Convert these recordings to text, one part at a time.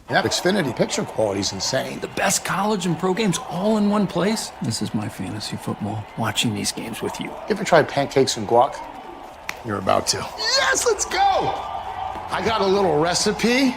That Xfinity picture quality is insane. The best college and pro games all in one place. This is my fantasy football, watching these games with you. You ever tried pancakes and guac? You're about to. Yes, let's go! I got a little recipe.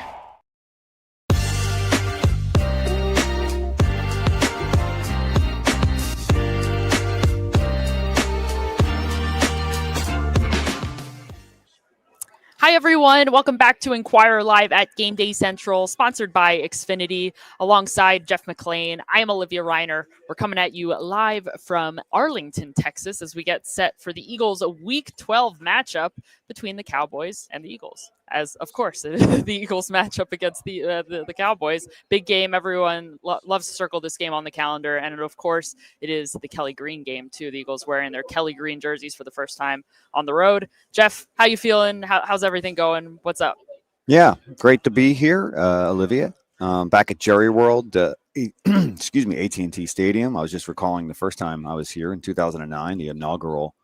Hi, everyone. Welcome back to Inquire Live at Gameday Central, sponsored by Xfinity, alongside Jeff McLane. I am Olivia Reiner. We're coming at you live from Arlington, Texas, as we get set for the Eagles' Week 12 matchup between the Cowboys and the Eagles. As, of course, the Eagles matchup against the Cowboys. Big game. Everyone loves to circle this game on the calendar. And, of course, it is the Kelly Green game, too. The Eagles wearing their Kelly Green jerseys for the first time on the road. Jeff, how you feeling? How's everything going? What's up? Yeah, great to be here, Olivia. Back at Jerry World, excuse me, AT&T Stadium. I was just recalling the first time I was here in 2009, the inaugural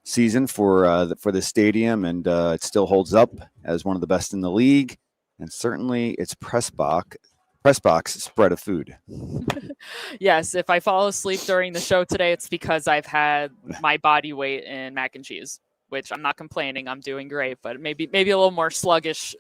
season for the stadium, and it still holds up as one of the best in the league, and certainly its press box spread of food. Yes, if I fall asleep during the show today, it's because I've had my body weight in mac and cheese, which I'm not complaining. I'm doing great, but maybe a little more sluggish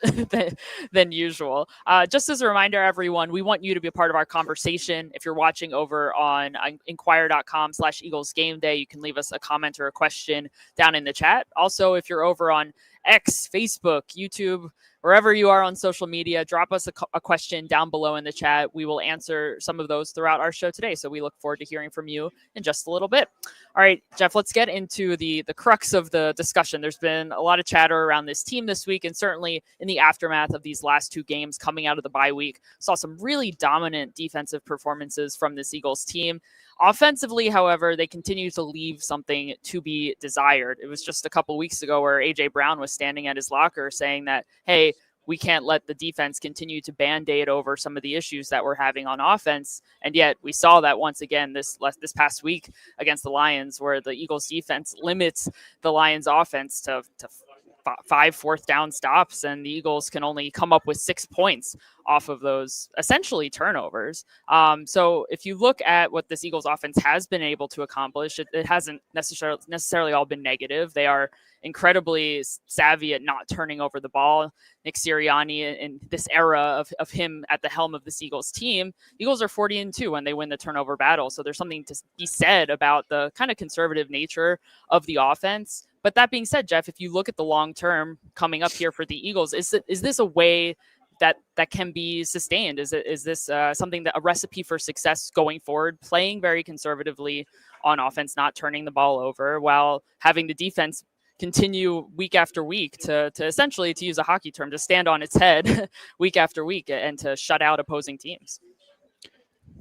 than usual. Just as a reminder, everyone, we want you to be a part of our conversation. If you're watching over on inquire.com/Eagles Game Day, you can leave us a comment or a question down in the chat. Also, if you're over on X, Facebook, YouTube, wherever you are on social media, drop us a question down below in the chat. We will answer some of those throughout our show today. So we look forward to hearing from you in just a little bit. All right, Jeff, let's get into the crux of the discussion. There's been a lot of chatter around this team this week, and certainly in the aftermath of these last two games coming out of the bye week, saw some really dominant defensive performances from this Eagles team. Offensively, however, they continue to leave something to be desired. It was just a couple weeks ago where A.J. Brown was standing at his locker saying that, hey, we can't let the defense continue to Band-Aid over some of the issues that we're having on offense. And yet we saw that once again this past week against the Lions, where the Eagles defense limits the Lions offense to 5 fourth down stops, and the Eagles can only come up with 6 points off of those essentially turnovers. So if you look at what this Eagles offense has been able to accomplish, it hasn't necessarily all been negative. They are incredibly savvy at not turning over the ball. Nick Sirianni, in this era of him at the helm of this Eagles team, Eagles are 40-2 when they win the turnover battle. So there's something to be said about the kind of conservative nature of the offense. But that being said, Jeff, if you look at the long term coming up here for the Eagles, is this a way that can be sustained? Is this something that a recipe for success going forward, playing very conservatively on offense, not turning the ball over, while having the defense continue week after week to essentially, to use a hockey term, to stand on its head week after week and to shut out opposing teams?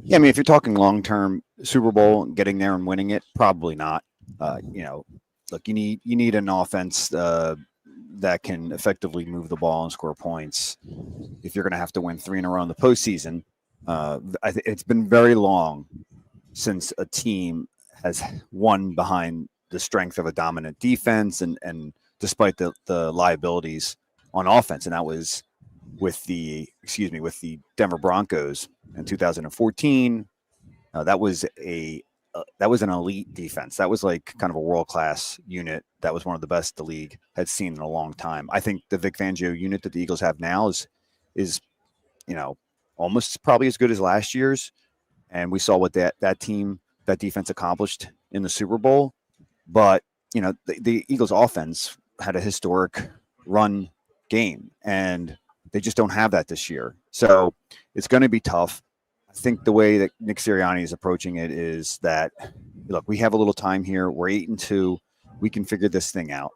Yeah, I mean, if you're talking long-term Super Bowl, getting there and winning it, probably not. Look, you need an offense that can effectively move the ball and score points. If you're going to have to win 3 in a row in the postseason, it's been very long since a team has won behind the strength of a dominant defense and despite the liabilities on offense. And that was with the Denver Broncos in 2014. That was an elite defense. That was like kind of a world-class unit. That was one of the best the league had seen in a long time. I think the Vic Fangio unit that the Eagles have now is almost probably as good as last year's. And we saw what that defense accomplished in the Super Bowl. But, the Eagles offense had a historic run game, and they just don't have that this year. So it's going to be tough. I think the way that Nick Sirianni is approaching it is that, look, we have a little time here. We're 8-2. We can figure this thing out.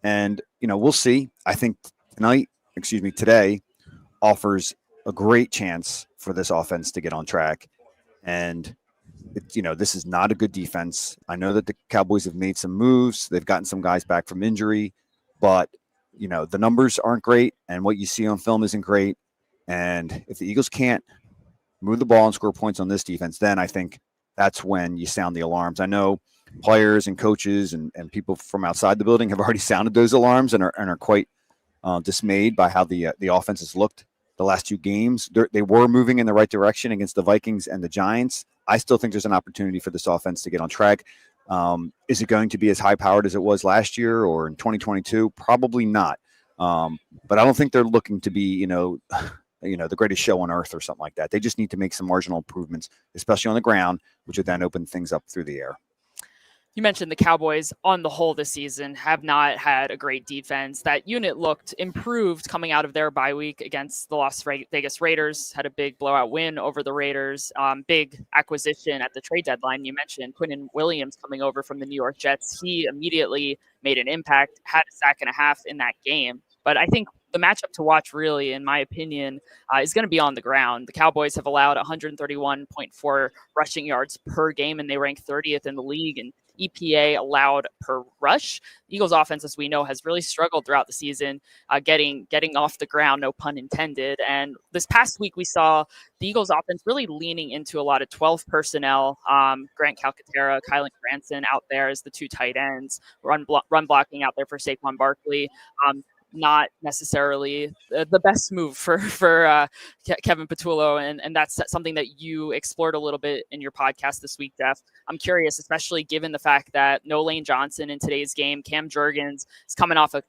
And, we'll see. I think today offers a great chance for this offense to get on track. And, this is not a good defense. I know that the Cowboys have made some moves. They've gotten some guys back from injury, but, the numbers aren't great. And what you see on film isn't great. And if the Eagles can't move the ball and score points on this defense, then I think that's when you sound the alarms. I know players and coaches and people from outside the building have already sounded those alarms and are quite dismayed by how the offense has looked the last 2 games. They were moving in the right direction against the Vikings and the Giants. I still think there's an opportunity for this offense to get on track. Is it going to be as high-powered as it was last year or in 2022? Probably not. But I don't think they're looking to be, the greatest show on earth or something like that. They just need to make some marginal improvements, especially on the ground, which would then open things up through the air. You mentioned the Cowboys on the whole this season have not had a great defense. That unit looked improved coming out of their bye week against the Las Vegas Raiders, had a big blowout win over the Raiders. Big acquisition at the trade deadline. You mentioned Quinnen Williams coming over from the New York Jets. He immediately made an impact, had a sack and a half in that game. But I think the matchup to watch, really, in my opinion, is going to be on the ground. The Cowboys have allowed 131.4 rushing yards per game, and they rank 30th in the league in EPA allowed per rush. The Eagles offense, as we know, has really struggled throughout the season, getting off the ground, no pun intended. And this past week, we saw the Eagles offense really leaning into a lot of 12 personnel. Grant Calcaterra, Kylan Granson out there as the 2 tight ends, run blocking out there for Saquon Barkley. Not necessarily the best move for Kevin Patullo, and that's something that you explored a little bit in your podcast this week, Jeff. I'm curious, especially given the fact that no Lane Johnson in today's game. Cam Jurgens is coming off a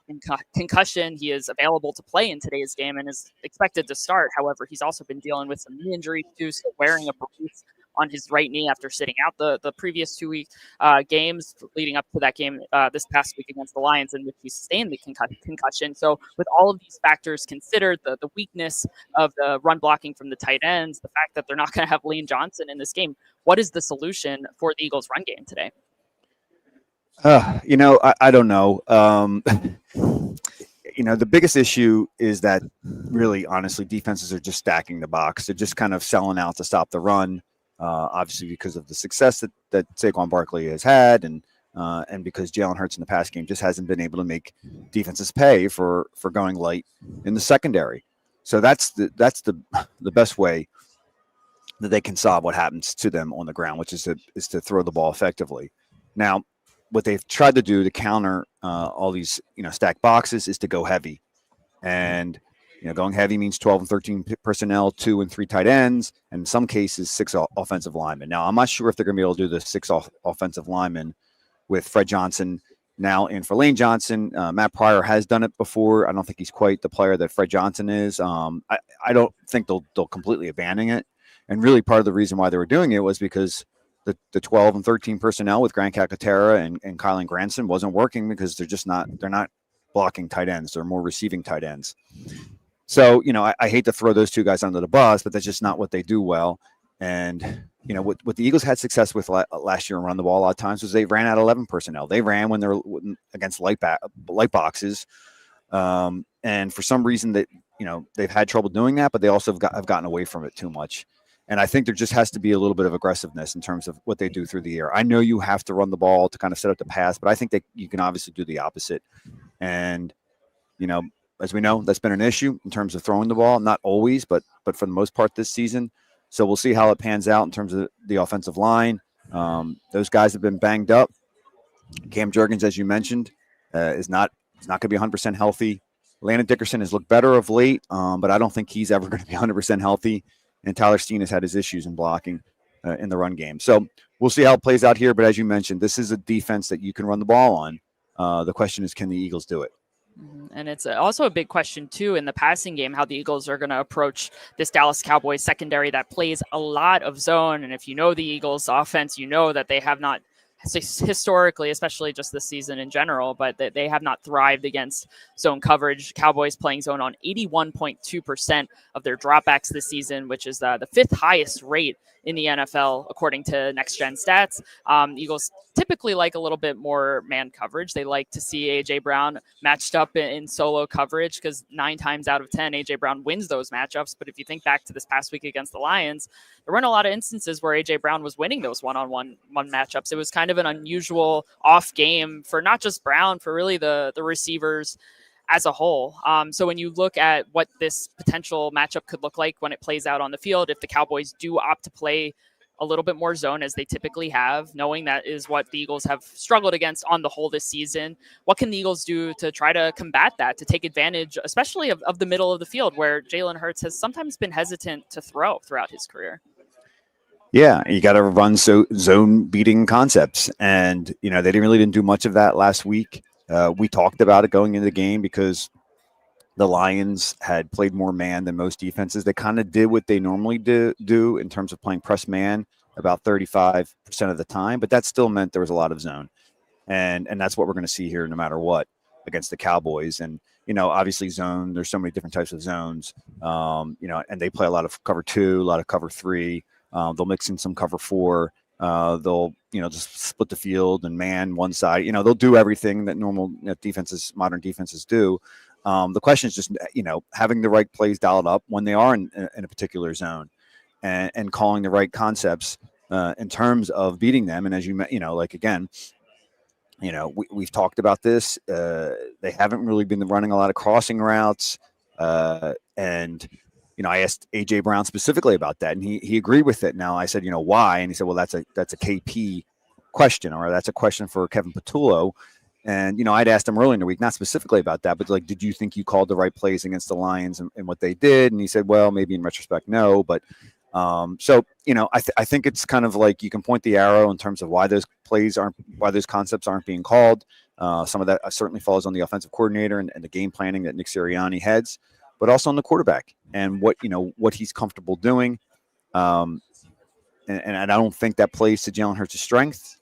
concussion. He is available to play in today's game and is expected to start. However, he's also been dealing with some knee injuries too, still wearing a brace on his right knee after sitting out the previous 2 games leading up to that game this past week against the Lions, in which he sustained the concussion. So with all of these factors considered, the weakness of the run blocking from the tight ends, the fact that they're not going to have Lane Johnson in this game, what is the solution for the Eagles' run game today? I don't know. The biggest issue is that really, honestly, defenses are just stacking the box. They're just kind of selling out to stop the run. Obviously, because of the success that Saquon Barkley has had, and because Jalen Hurts in the past game just hasn't been able to make defenses pay for going light in the secondary. So that's the best way that they can solve what happens to them on the ground, which is to throw the ball effectively. Now, what they've tried to do to counter all these stacked boxes is to go heavy, and going heavy means 12 and 13 personnel, 2 and 3 tight ends, and in some cases 6 offensive linemen. Now, I'm not sure if they're going to be able to do the 6 offensive linemen with Fred Johnson now in for Lane Johnson. Matt Pryor has done it before. I don't think he's quite the player that Fred Johnson is. I don't think they'll completely abandon it. And really, part of the reason why they were doing it was because the 12 and 13 personnel with Grant Calcaterra and Kylan Granson wasn't working, because they're not blocking tight ends. They're more receiving tight ends. So, I hate to throw those 2 guys under the bus, but that's just not what they do well. And, what the Eagles had success with last year and run the ball a lot of times was they ran out 11 personnel. They ran when they're against light boxes. And for some reason that, they've had trouble doing that, but they also have gotten away from it too much. And I think there just has to be a little bit of aggressiveness in terms of what they do through the air. I know you have to run the ball to kind of set up the pass, but I think that you can obviously do the opposite. And, as we know, that's been an issue in terms of throwing the ball. Not always, but for the most part this season. So we'll see how it pans out in terms of the offensive line. Those guys have been banged up. Cam Jurgens, as you mentioned, is not going to be 100% healthy. Landon Dickerson has looked better of late, but I don't think he's ever going to be 100% healthy. And Tyler Steen has had his issues in blocking in the run game. So we'll see how it plays out here. But as you mentioned, this is a defense that you can run the ball on. The question is, can the Eagles do it? And it's also a big question, too, in the passing game, how the Eagles are going to approach this Dallas Cowboys secondary that plays a lot of zone. And if you know the Eagles offense, you know that they have not historically, especially just this season in general, but they have not thrived against zone coverage. Cowboys playing zone on 81.2% of their dropbacks this season, which is the 5th highest rate in the NFL, according to Next Gen Stats. Eagles typically like a little bit more man coverage. They like to see A.J. Brown matched up in solo coverage, because 9 times out of 10, A.J. Brown wins those matchups. But if you think back to this past week against the Lions, there weren't a lot of instances where A.J. Brown was winning those one-on-one matchups. It was kind of an unusual off game for not just Brown, for really the receivers as a whole. So when you look at what this potential matchup could look like when it plays out on the field, if the Cowboys do opt to play a little bit more zone as they typically have, knowing that is what the Eagles have struggled against on the whole this season. What can the Eagles do to try to combat that, to take advantage, especially of the middle of the field where Jalen Hurts has sometimes been hesitant to throw throughout his career? Yeah, you got to run zone beating concepts, and they didn't do much of that last week. We talked about it going into the game because the Lions had played more man than most defenses. They kind of did what they normally do in terms of playing press man about 35% of the time, but that still meant there was a lot of zone, and that's what we're going to see here no matter what against the Cowboys. And obviously zone. There's so many different types of zones. And they play a lot of cover 2, a lot of cover 3. They'll mix in some cover 4. They'll just split the field and man one side. They'll do everything that normal defenses, modern defenses do. The question is just having the right plays dialed up when they are in a particular zone, and calling the right concepts in terms of beating them. And as we've talked about this. They haven't really been running a lot of crossing routes, and I asked AJ Brown specifically about that, and he agreed with it. Now I said, why? And he said, well, that's a KP question, or that's a question for Kevin Patullo. And I'd asked him earlier in the week, not specifically about that, but did you think you called the right plays against the Lions and what they did? And he said, well, maybe in retrospect, no, but I think it's kind of like you can point the arrow in terms of why those concepts aren't being called. Some of that certainly falls on the offensive coordinator and the game planning that Nick Sirianni heads, but also on the quarterback and what he's comfortable doing. And I don't think that plays to Jalen Hurts' strength,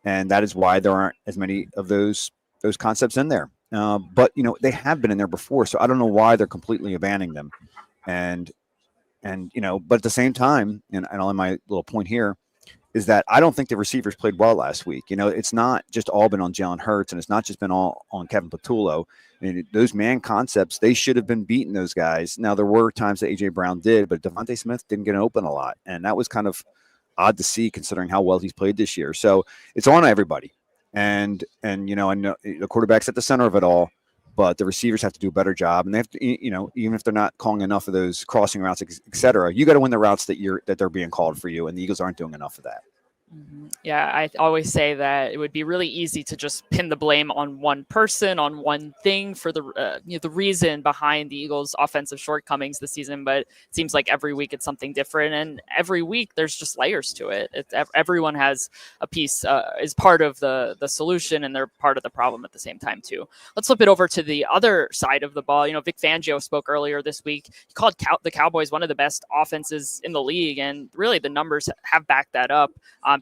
and that is why there aren't as many of those concepts in there. But they have been in there before, so I don't know why they're completely abandoning them. And but at the same time, and I'll end my little point here, is that I don't think the receivers played well last week. It's not just all been on Jalen Hurts, and it's not just been all on Kevin Patullo. Those man concepts, they should have been beating those guys. Now, there were times that AJ Brown did, but Devontae Smith didn't get open a lot, and that was kind of odd to see considering how well he's played this year. So it's on everybody, and I know the quarterback's at the center of it all, but the receivers have to do a better job, and they have to, even if they're not calling enough of those crossing routes, et cetera, you got to win the routes that they're being called for you, and the Eagles aren't doing enough of that. Yeah, I always say that it would be really easy to just pin the blame on one person, on one thing for the reason behind the Eagles' offensive shortcomings this season. But it seems like every week it's something different, and every week there's just layers to it. Everyone has a piece, is part of the solution, and they're part of the problem at the same time too. Let's flip it over to the other side of the ball. Vic Fangio spoke earlier this week. He called the Cowboys one of the best offenses in the league, and really the numbers have backed that up.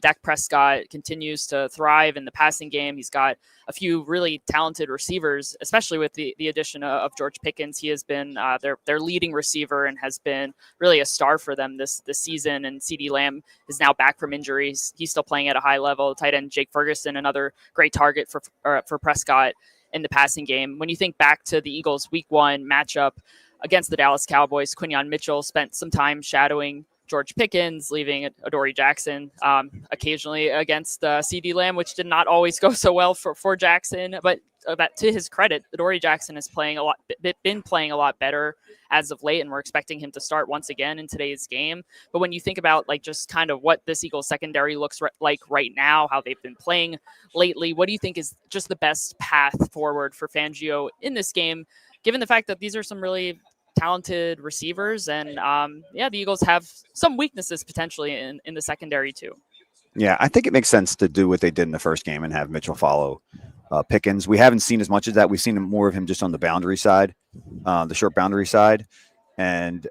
Dak Prescott continues to thrive in the passing game. He's got a few really talented receivers, especially with the addition of George Pickens. He has been their leading receiver and has been really a star for them this season. And CeeDee Lamb is now back from injuries. He's still playing at a high level. Tight end Jake Ferguson, another great target for Prescott in the passing game. When you think back to the Eagles' Week 1 matchup against the Dallas Cowboys, Quinyon Mitchell spent some time shadowing George Pickens, leaving Adoree Jackson occasionally against CeeDee Lamb, which did not always go so well for Jackson. But to his credit, Adoree Jackson is been playing a lot better as of late, and we're expecting him to start once again in today's game. But when you think about just kind of what this Eagles secondary looks like right now, how they've been playing lately, what do you think is just the best path forward for Fangio in this game, given the fact that these are some really talented receivers, and the Eagles have some weaknesses potentially in the secondary too? Yeah, I think it makes sense to do what they did in the first game and have Mitchell follow Pickens. We haven't seen as much of that. We've seen more of him just on the boundary side, the short boundary side, and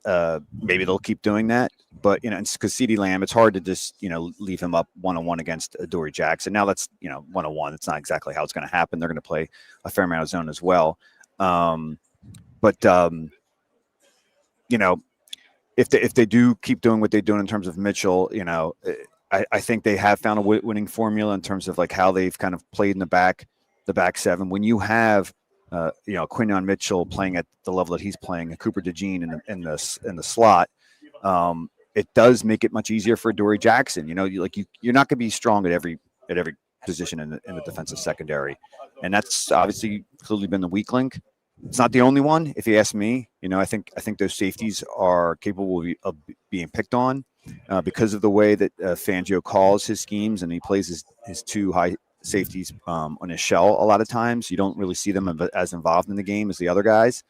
maybe they'll keep doing that. But because CeeDee Lamb, it's hard to just leave him up one-on-one against Adoree Jackson. Now that's one-on-one. It's not exactly how it's going to happen. They're going to play a fair amount of zone as well, if they do keep doing what they're doing in terms of Mitchell, I think they have found a winning formula in terms of how they've kind of played in the back seven. When you have Quinyon Mitchell playing at the level that he's playing, and Cooper DeJean in the slot, it does make it much easier for Adoree Jackson. You're not going to be strong at every position in the defensive secondary, and that's obviously clearly been the weak link. It's not the only one, if you ask me. I think those safeties are capable of being picked on because of the way that Fangio calls his schemes, and he plays his two high safeties on his shell a lot of times. You don't really see them as involved in the game as the other guys,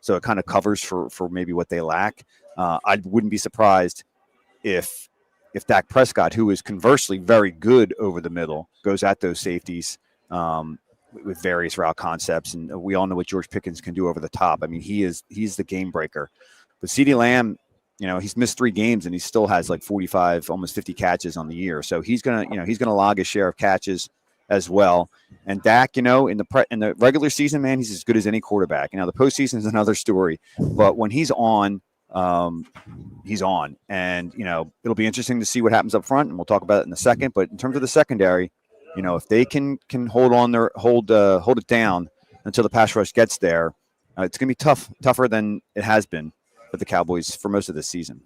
so it kind of covers for maybe what they lack. I wouldn't be surprised if Dak Prescott, who is conversely very good over the middle, goes at those safeties with various route concepts, and we all know what George Pickens can do over the top. I mean, he's the game breaker. But CeeDee Lamb, he's missed 3 games and he still has like 45, almost 50 catches on the year. So he's gonna log his share of catches as well. And Dak, in the regular season, man, he's as good as any quarterback. The postseason is another story, but when he's on, he's on. And it'll be interesting to see what happens up front, and we'll talk about it in a second. But in terms of the secondary, if they can hold it down until the pass rush gets there, it's going to be tougher than it has been for the Cowboys for most of this season.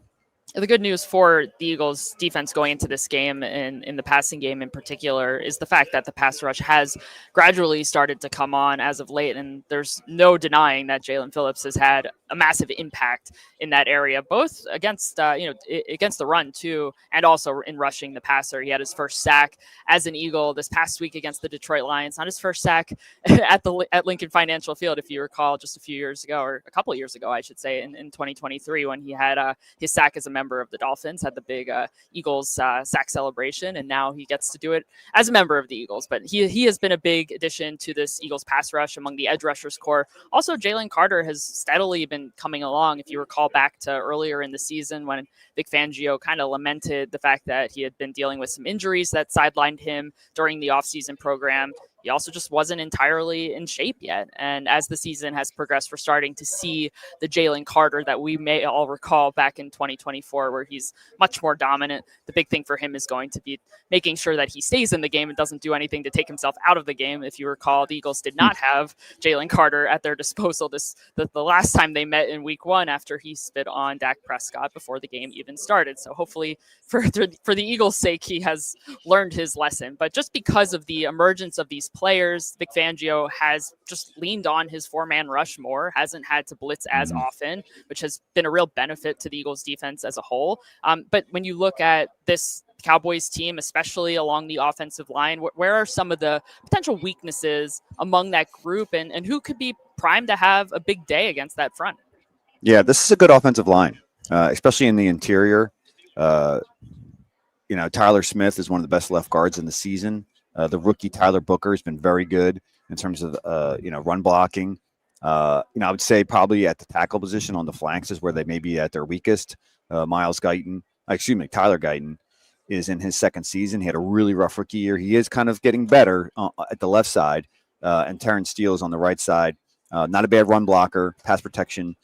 The good news for the Eagles defense going into this game, and in the passing game in particular, is the fact that the pass rush has gradually started to come on as of late. And there's no denying that Jalen Phillips has had a massive impact in that area, both against against the run too, and also in rushing the passer. He had his first sack as an Eagle this past week against the Detroit Lions. Not his first sack at Lincoln Financial Field, if you recall, just a few years ago, or a couple of years ago, I should say, in 2023, when he had his sack as a member of the Dolphins, had the big Eagles sack celebration, and now he gets to do it as a member of the Eagles. But he has been a big addition to this Eagles pass rush among the edge rushers core. Also, Jalen Carter has steadily been coming along. If you recall back to earlier in the season when Vic Fangio kind of lamented the fact that he had been dealing with some injuries that sidelined him during the offseason program, he also just wasn't entirely in shape yet. And as the season has progressed, we're starting to see the Jalen Carter that we may all recall back in 2024, where he's much more dominant. The big thing for him is going to be making sure that he stays in the game and doesn't do anything to take himself out of the game. If you recall, the Eagles did not have Jalen Carter at their disposal the last time they met in week 1 after he spit on Dak Prescott before the game even started. So hopefully for the Eagles' sake, he has learned his lesson. But just because of the emergence of these players, Vic Fangio has just leaned on his 4-man rush more, hasn't had to blitz as often, which has been a real benefit to the Eagles defense as a whole. But when you look at this Cowboys team, especially along the offensive line, where are some of the potential weaknesses among that group, and who could be primed to have a big day against that front? Yeah, this is a good offensive line, especially in the interior. Tyler Smith is one of the best left guards in the season. The rookie Tyler Booker has been very good in terms of run blocking. I would say probably at the tackle position on the flanks is where they may be at their weakest. Tyler Guyton is in his second season. He had a really rough rookie year. He is kind of getting better at the left side, and Terrence Steele is on the right side. Not a bad run blocker. Pass protection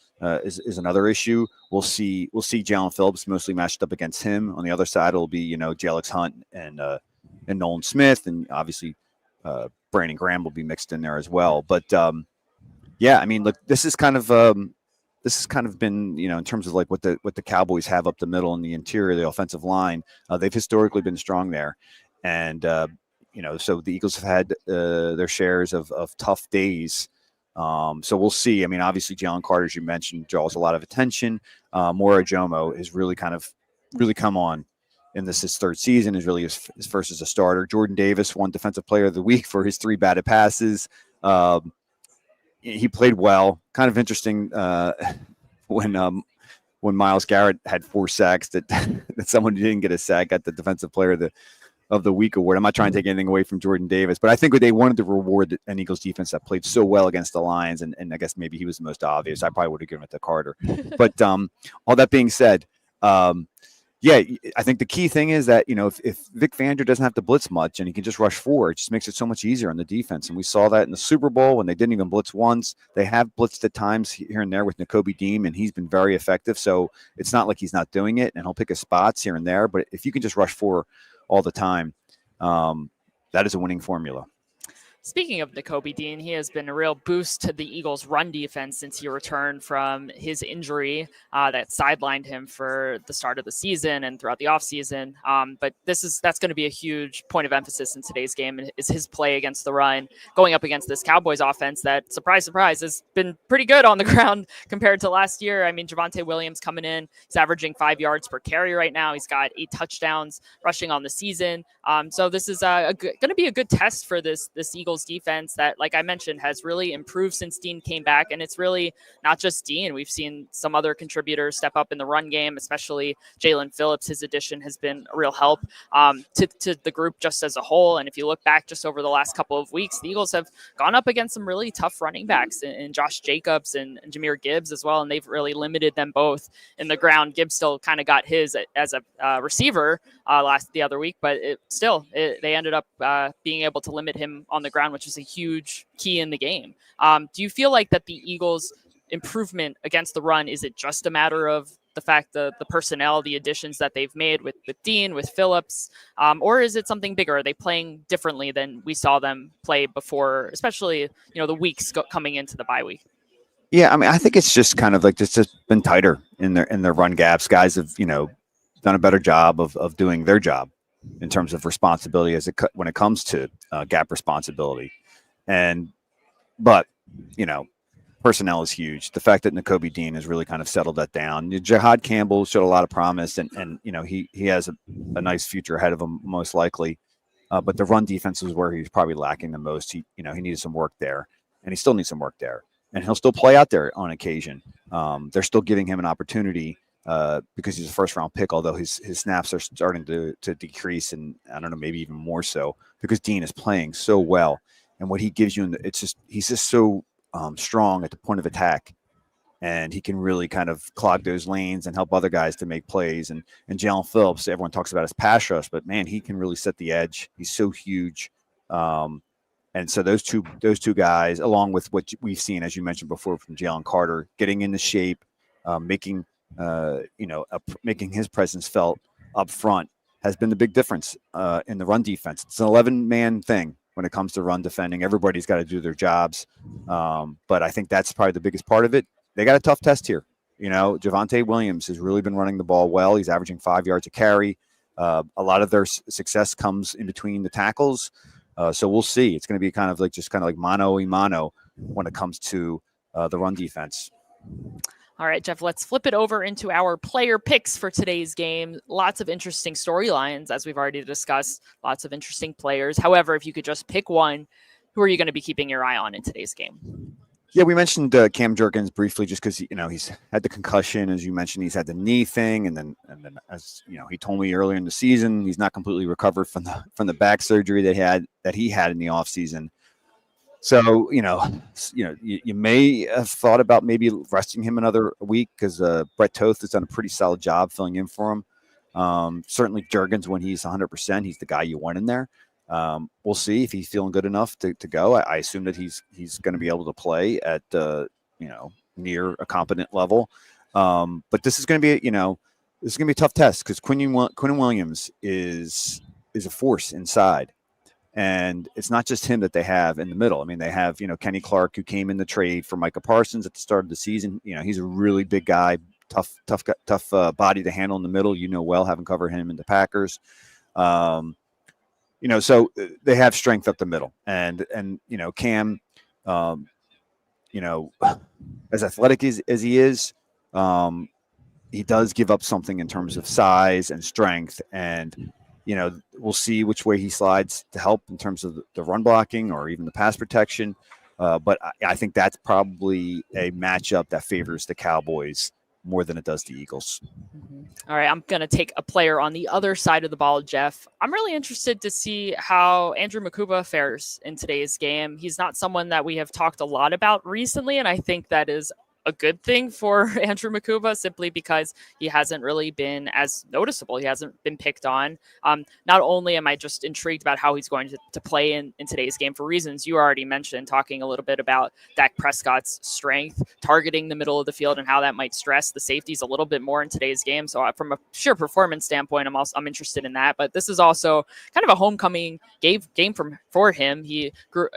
is another issue. We'll see Jalen Phillips mostly matched up against him. On the other side, it'll be Jalix Hunt and Nolan Smith, and obviously Brandon Graham will be mixed in there as well. But look, this is kind of been in terms of like what the Cowboys have up the middle and the interior, the offensive line. They've historically been strong there, and so the Eagles have had their shares of tough days. So we'll see. I mean, obviously Jalen Carter, as you mentioned, draws a lot of attention. Mora Jomo has really come on in his third season, is really his first as a starter. Jordan Davis won Defensive Player of the Week for his 3 batted passes. He played well. Kind of interesting when Myles Garrett had 4 sacks that someone who didn't get a sack got the Defensive Player of the Week award. I'm not trying to take anything away from Jordan Davis, but I think they wanted to reward an Eagles defense that played so well against the Lions, and I guess maybe he was the most obvious. I probably would have given it to Carter. But all that being said, I think the key thing is that, if Vic Fangio doesn't have to blitz much and he can just rush forward, it just makes it so much easier on the defense. And we saw that in the Super Bowl when they didn't even blitz once. They have blitzed at times here and there with Nakobe Dean, and he's been very effective. So it's not like he's not doing it, and he'll pick his spots here and there. But if you can just rush forward all the time, that is a winning formula. Speaking of Nakobe Dean, he has been a real boost to the Eagles' run defense since he returned from his injury that sidelined him for the start of the season and throughout the offseason. But that's going to be a huge point of emphasis in today's game, is his play against the run, going up against this Cowboys offense that, surprise, surprise, has been pretty good on the ground compared to last year. I mean, Javonte Williams coming in, he's averaging 5 yards per carry right now. He's got 8 touchdowns rushing on the season. So this is going to be a good test for this Eagles defense that, like I mentioned, has really improved since Dean came back. And it's really not just Dean. We've seen some other contributors step up in the run game, especially Jalen Phillips. His addition has been a real help to the group just as a whole. And if you look back just over the last couple of weeks, the Eagles have gone up against some really tough running backs in Josh Jacobs and Jahmyr Gibbs as well. And they've really limited them both in the ground. Gibbs still kind of got his as a receiver the other week, but they ended up being able to limit him on the ground, which is a huge key in the game. Do you feel like that the Eagles' improvement against the run, is it just a matter of the fact the personnel, the additions that they've made with Dean, with Phillips, or is it something bigger? Are they playing differently than we saw them play before, especially the weeks coming into the bye week? Yeah, I mean, I think it's just kind of like it's just been tighter in their run gaps. Guys have done a better job of doing their job in terms of responsibility when it comes to gap responsibility. But personnel is huge. The fact that Nakobe Dean has really kind of settled that down. Jahad Campbell showed a lot of promise, and he has a nice future ahead of him, most likely. But the run defense is where he's probably lacking the most. He needed some work there, and he still needs some work there. And he'll still play out there on occasion. They're still giving him an opportunity because he's a first-round pick, although his snaps are starting to decrease, and I don't know, maybe even more so because Dean is playing so well. And what he gives you, he's just so strong at the point of attack, and he can really kind of clog those lanes and help other guys to make plays. And Jalen Phillips, everyone talks about his pass rush, but man, he can really set the edge. He's so huge. And so those two guys, along with what we've seen, as you mentioned before, from Jalen Carter, getting into shape, making his presence felt up front, has been the big difference in the run defense. It's an 11-man thing when it comes to run defending. Everybody's got to do their jobs, but I think that's probably the biggest part of it. They got a tough test here. Javonte Williams has really been running the ball well. He's averaging 5 yards a carry. A lot of their success comes in between the tackles. So we'll see. It's going to be kind of like mano a mano when it comes to the run defense. All right, Jeff, let's flip it over into our player picks for today's game. Lots of interesting storylines, as we've already discussed. Lots of interesting players. However, if you could just pick one, who are you going to be keeping your eye on in today's game? Yeah, we mentioned Cam Jerkins briefly, just because he's had the concussion, as you mentioned. He's had the knee thing, and then as he told me earlier in the season, he's not completely recovered from the back surgery that he had in the offseason. So you may have thought about maybe resting him another week, because Brett Toth has done a pretty solid job filling in for him. Certainly Jerkins, when he's 100%, he's the guy you want in there. We'll see if he's feeling good enough to go. I assume that he's going to be able to play at near a competent level. But this is going to be a tough test, because Quinn Williams is a force inside, and it's not just him that they have in the middle. I mean, they have Kenny Clark, who came in the trade for Micah Parsons at the start of the season. He's a really big guy, tough body to handle in the middle. Well, having covered him in the Packers. So they have strength up the middle, and Cam, as athletic as he is, he does give up something in terms of size and strength, and we'll see which way he slides to help in terms of the run blocking or even the pass protection. But I think that's probably a matchup that favors the Cowboys more than it does the Eagles. Mm-hmm. All right, I'm going to take a player on the other side of the ball, Jeff. I'm really interested to see how Andrew Makuba fares in today's game. He's not someone that we have talked a lot about recently, and I think that is a good thing for Andrew Makuba, simply because he hasn't really been as noticeable. He hasn't been picked on. Not only am I just intrigued about how he's going to play in today's game for reasons you already mentioned, talking a little bit about Dak Prescott's strength, targeting the middle of the field and how that might stress the safeties a little bit more in today's game. So from a sheer performance standpoint, I'm interested in that. But this is also kind of a homecoming game for him. He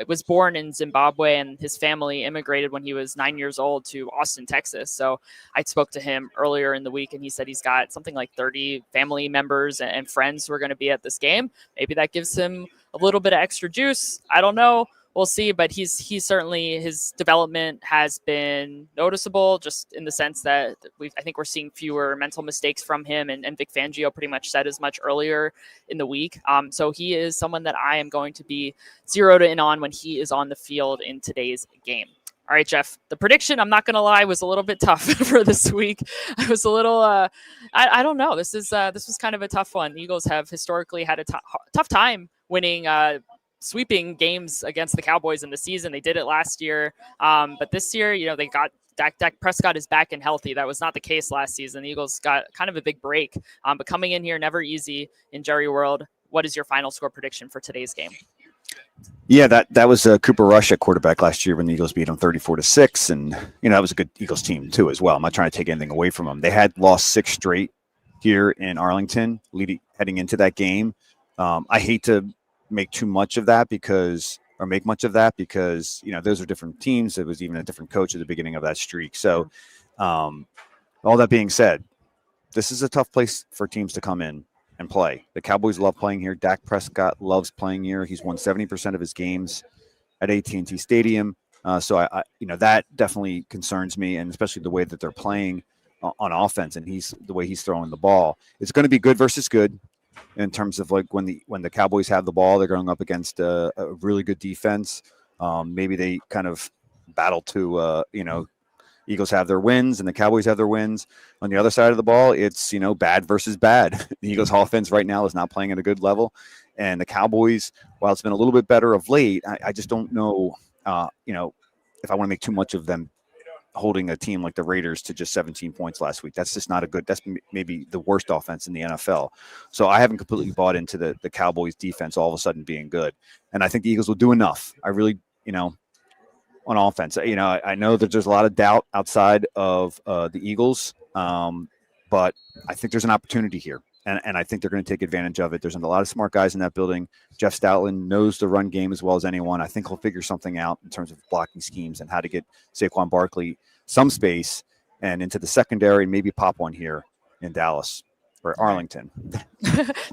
was born in Zimbabwe, and his family immigrated when he was 9 years old to Austin, Texas. So I spoke to him earlier in the week, and he said he's got something like 30 family members and friends who are going to be at this game. Maybe that gives him a little bit of extra juice. I don't know. We'll see, but he's certainly, his development has been noticeable, just in the sense that I think we're seeing fewer mental mistakes from him, and Vic Fangio pretty much said as much earlier in the week. So he is someone that I am going to be zeroed in on when he is on the field in today's game. All right, Jeff, the prediction, I'm not going to lie, was a little bit tough for this week. I was a little, I don't know. This was kind of a tough one. The Eagles have historically had a tough time winning, sweeping games against the Cowboys in the season. They did it last year. But this year, they got Dak Prescott is back and healthy. That was not the case last season. The Eagles got kind of a big break. But coming in here, never easy in Jerry World. What is your final score prediction for today's game? Yeah, that was Cooper Rush at quarterback last year when the Eagles beat them 34-6, and that was a good Eagles team too as well. I'm not trying to take anything away from them. They had lost 6 straight here in Arlington, heading into that game. I hate to make much of that because those are different teams. It was even a different coach at the beginning of that streak. So, all that being said, this is a tough place for teams to come in and play. The Cowboys love playing here. Dak Prescott loves playing here. He's won 70% of his games at AT&T Stadium. So I that definitely concerns me, and especially the way that they're playing on offense, and the way he's throwing the ball. It's going to be good versus good in terms of like when the Cowboys have the ball, they're going up against a really good defense. Maybe they kind of battle to Eagles have their wins and the Cowboys have their wins. On the other side of the ball, it's, bad versus bad. The Eagles offense right now is not playing at a good level. And the Cowboys, while it's been a little bit better of late, I just don't know, if I want to make too much of them holding a team like the Raiders to just 17 points last week. That's just not that's maybe the worst offense in the NFL. So I haven't completely bought into the Cowboys defense all of a sudden being good. And I think the Eagles will do enough. I really, on offense. I know that there's a lot of doubt outside of the Eagles, but I think there's an opportunity here, and I think they're going to take advantage of it. There's a lot of smart guys in that building. Jeff Stoutland knows the run game as well as anyone. I think he'll figure something out in terms of blocking schemes and how to get Saquon Barkley some space and into the secondary, maybe pop one here in Dallas. Or Arlington.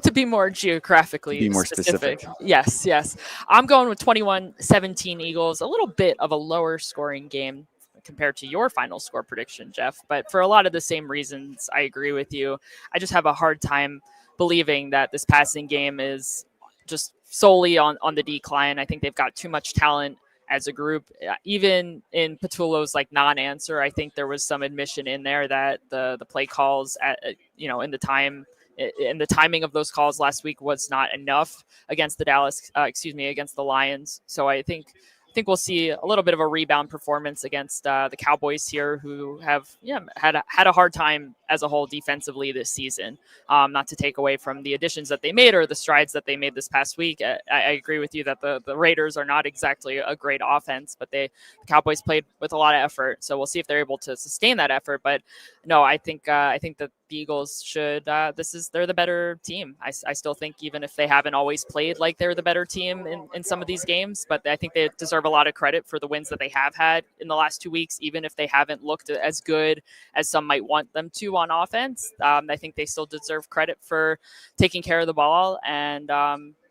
To be more geographically be more specific. Yes. I'm going with 21-17 Eagles, a little bit of a lower scoring game compared to your final score prediction, Jeff. But for a lot of the same reasons, I agree with you. I just have a hard time believing that this passing game is just solely on the decline. I think they've got too much talent as a group. Even in Patullo's non-answer, I think there was some admission in there that the play calls in the timing of those calls last week was not enough against the Lions. So I think we'll see a little bit of a rebound performance against the Cowboys here, who have had a hard time as a whole defensively this season. Not to take away from the additions that they made or the strides that they made this past week. I agree with you that the Raiders are not exactly a great offense, but the Cowboys played with a lot of effort. So we'll see if they're able to sustain that effort. But no, I think that the Eagles should. They're the better team. I still think, even if they haven't always played like they're the better team in some of these games, but I think they deserve a lot of credit for the wins that they have had in the last 2 weeks, even if they haven't looked as good as some might want them to on offense. I think they still deserve credit for taking care of the ball and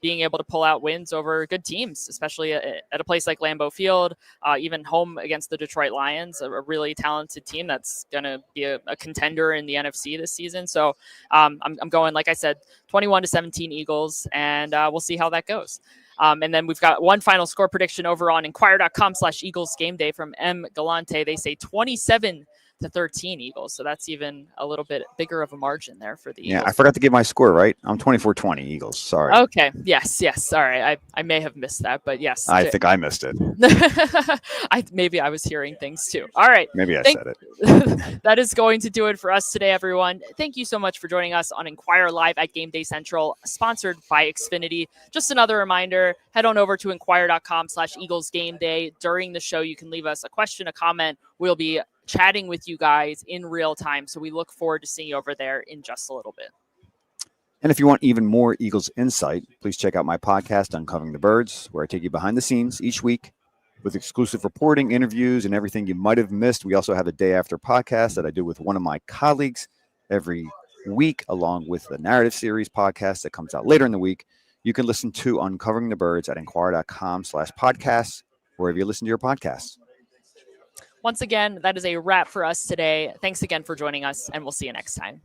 being able to pull out wins over good teams, especially at a place like Lambeau Field, even home against the Detroit Lions, a really talented team that's going to be a contender in the NFC this season. So I'm going, like I said, 21-17 Eagles, and we'll see how that goes. And then we've got one final score prediction over on inquire.com/Eagles Game Day from M. Galante. They say 27-17 to 13 Eagles. So that's even a little bit bigger of a margin there for the Eagles. Yeah, I forgot to give my score, right? I'm 24-20 Eagles. Sorry. Okay. Yes. Sorry. I may have missed that, but yes. I think I missed it. Maybe I was hearing things too. All right. Maybe I said it. That is going to do it for us today, everyone. Thank you so much for joining us on Inquire Live at Gameday Central, sponsored by Xfinity. Just another reminder, head on over to inquire.com/Eagles Game Day. During the show, you can leave us a question, a comment. We'll be chatting with you guys in real time. So we look forward to seeing you over there in just a little bit. And if you want even more Eagles insight, please check out my podcast, Uncovering the Birds, where I take you behind the scenes each week with exclusive reporting, interviews, and everything you might have missed. We also have a day after podcast that I do with one of my colleagues every week, along with the narrative series podcast that comes out later in the week. You can listen to Uncovering the Birds at inquire.com/podcasts, wherever you listen to your podcasts. Once again, that is a wrap for us today. Thanks again for joining us, and we'll see you next time.